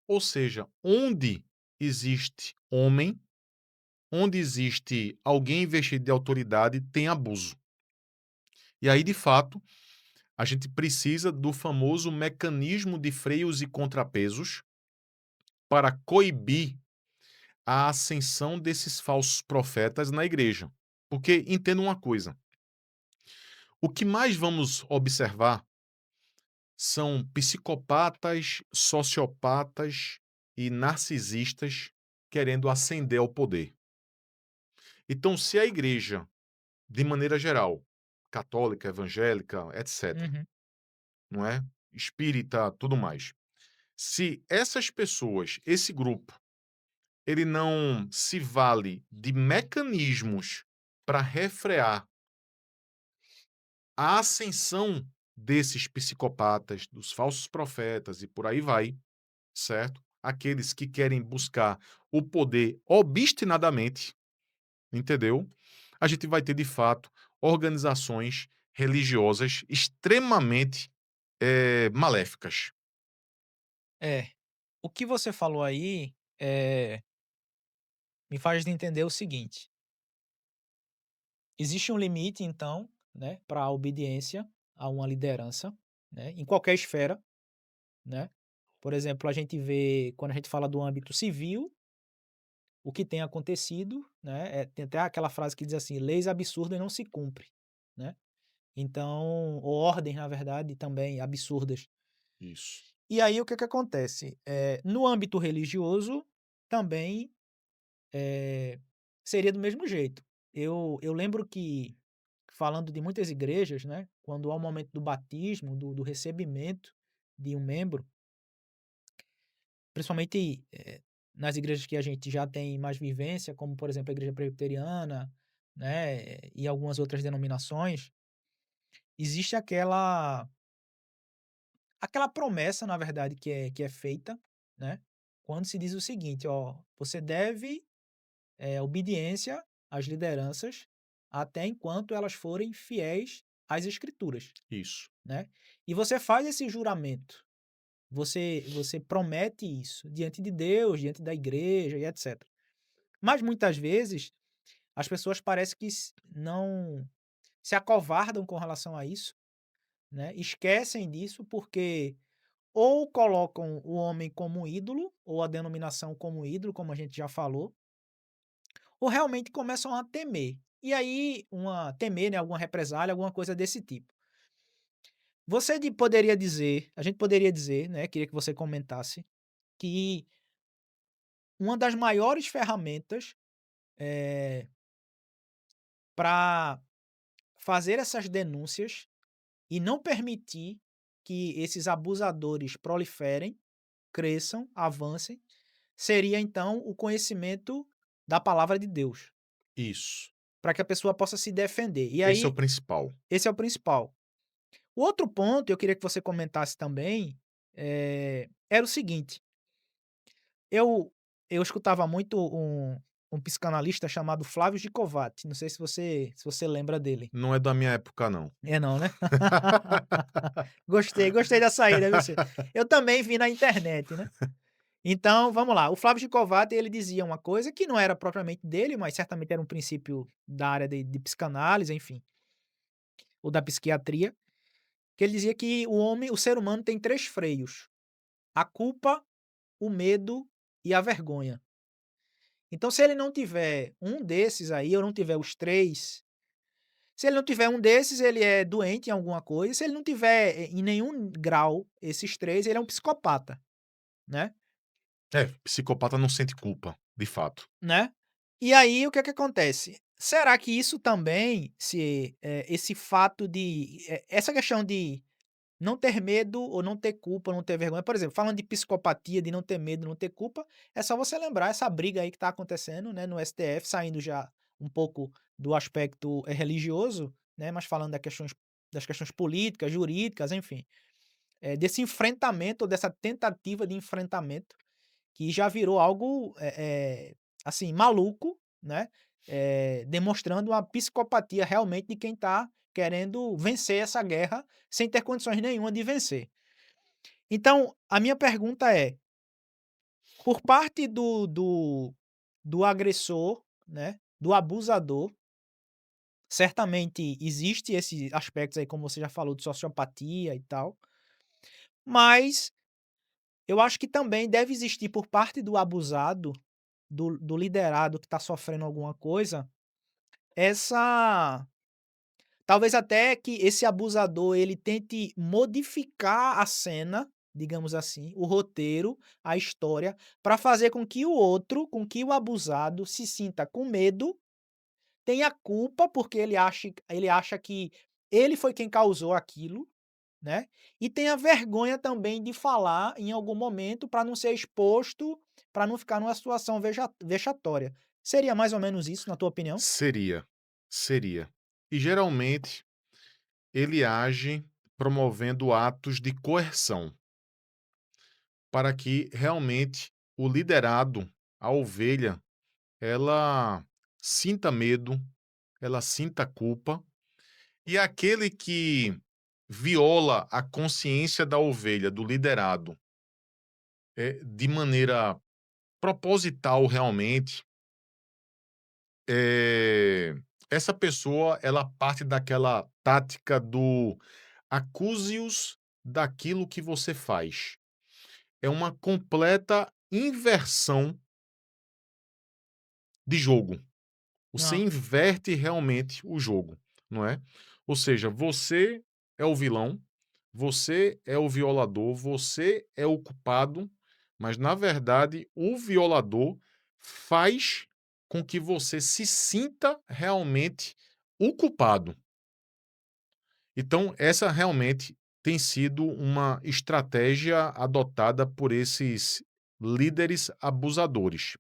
Ou seja, onde existe homem, onde existe alguém investido de autoridade, tem abuso. E aí, de fato, a gente precisa do famoso mecanismo de freios e contrapesos para coibir a ascensão desses falsos profetas na igreja. Porque entenda uma coisa: o que mais vamos observar são psicopatas, sociopatas e narcisistas querendo ascender ao poder. Então, se a igreja, de maneira geral, católica, evangélica, etc., Uhum. não é? Espírita, tudo mais. Se essas pessoas, esse grupo, ele não se vale de mecanismos para refrear a ascensão desses psicopatas, dos falsos profetas e por aí vai, certo? Aqueles que querem buscar o poder obstinadamente, entendeu? A gente vai ter, de fato, organizações religiosas extremamente maléficas. É. O que você falou aí, me faz entender o seguinte: existe um limite então, né, para a obediência a uma liderança, né, em qualquer esfera, né. Por exemplo, a gente vê quando a gente fala do âmbito civil, o que tem acontecido, né, tem até aquela frase que diz assim: "Leis absurdas não se cumpre", né. Então ou ordens, na verdade, também absurdas. Isso. E aí o que que acontece? No âmbito religioso, também, seria do mesmo jeito. Eu lembro que, falando de muitas igrejas, né, quando há o momento do batismo, do recebimento de um membro, principalmente, nas igrejas que a gente já tem mais vivência, como por exemplo a igreja presbiteriana, né, e algumas outras denominações, existe aquela promessa, na verdade, que é feita, né, quando se diz o seguinte: "Ó, você deve, obediência às lideranças até enquanto elas forem fiéis às escrituras", Isso. né. E você faz esse juramento, você promete isso diante de Deus, diante da igreja e etcétera. Mas muitas vezes as pessoas parece que não se acovardam com relação a isso, né, esquecem disso porque ou colocam o homem como ídolo, ou a denominação como ídolo, como a gente já falou, ou realmente começam a temer. E aí, temer, né, alguma represália, alguma coisa desse tipo. Poderia dizer, a gente poderia dizer, né, queria que você comentasse, que uma das maiores ferramentas para fazer essas denúncias e não permitir que esses abusadores proliferem, cresçam, avancem, seria então o conhecimento da palavra de Deus, Isso. para que a pessoa possa se defender. E Esse é o aí, principal. esse é o principal. O outro ponto, eu queria que você comentasse também, era o seguinte: eu eu escutava muito um psicanalista chamado Flávio Gicovati, não sei se você lembra dele. Não é da minha época, não. É não, né? Gostei da saída, viu você. Eu também vi na internet, né. Então, vamos lá, o Flávio Gicovati ele dizia uma coisa que não era propriamente dele, mas certamente era um princípio da área de psicanálise, enfim, ou da psiquiatria, que ele dizia que o ser humano tem 3 freios: a culpa, o medo e a vergonha. Então se ele não tiver um desses aí, ou não tiver os 3, se ele não tiver um desses, ele é doente em alguma coisa, se ele não tiver em nenhum grau esses 3, ele é um psicopata, né. É, psicopata não sente culpa, de fato. Né. E aí o que é que acontece? Será que isso também esse fato essa questão de não ter medo ou não ter culpa, não ter vergonha, por exemplo, falando de psicopatia, de não ter medo, não ter culpa, é só você lembrar essa briga aí que tá acontecendo, né, no STF, saindo já um pouco do aspecto, religioso, né, mas falando das questões políticas, jurídicas, enfim, desse enfrentamento ou dessa tentativa de enfrentamento que já virou algo, assim, maluco, né, demonstrando uma psicopatia realmente de quem está querendo vencer essa guerra sem ter condições nenhuma de vencer. Então, a minha pergunta é: por parte do agressor, né, do abusador, certamente existe esse aspectos aí, como você já falou, de sociopatia e tal, mas eu acho que também deve existir por parte do abusado, do liderado que está sofrendo alguma coisa, essa talvez até que esse abusador ele tente modificar a cena, digamos assim, o roteiro, a história, para fazer com que o outro, com que o abusado se sinta com medo, tenha culpa, porque ele acha que ele foi quem causou aquilo, né, e tenha vergonha também de falar em algum momento para não ser exposto, para não ficar numa situação vexatória. Seria mais ou menos isso, na tua opinião? Seria, seria. E geralmente ele age promovendo atos de coerção, para que realmente o liderado, a ovelha, ela sinta medo, ela sinta culpa, e aquele que viola a consciência da ovelha, do liderado, de maneira proposital realmente, essa pessoa ela parte daquela tática do acuse-os daquilo que você faz. É uma completa inversão de jogo. Você Ah, inverte realmente o jogo, não é? Ou seja, você é o vilão, você é o violador, você é o culpado, mas na verdade o violador faz com que você se sinta realmente o culpado. Então, essa realmente tem sido uma estratégia adotada por esses líderes abusadores.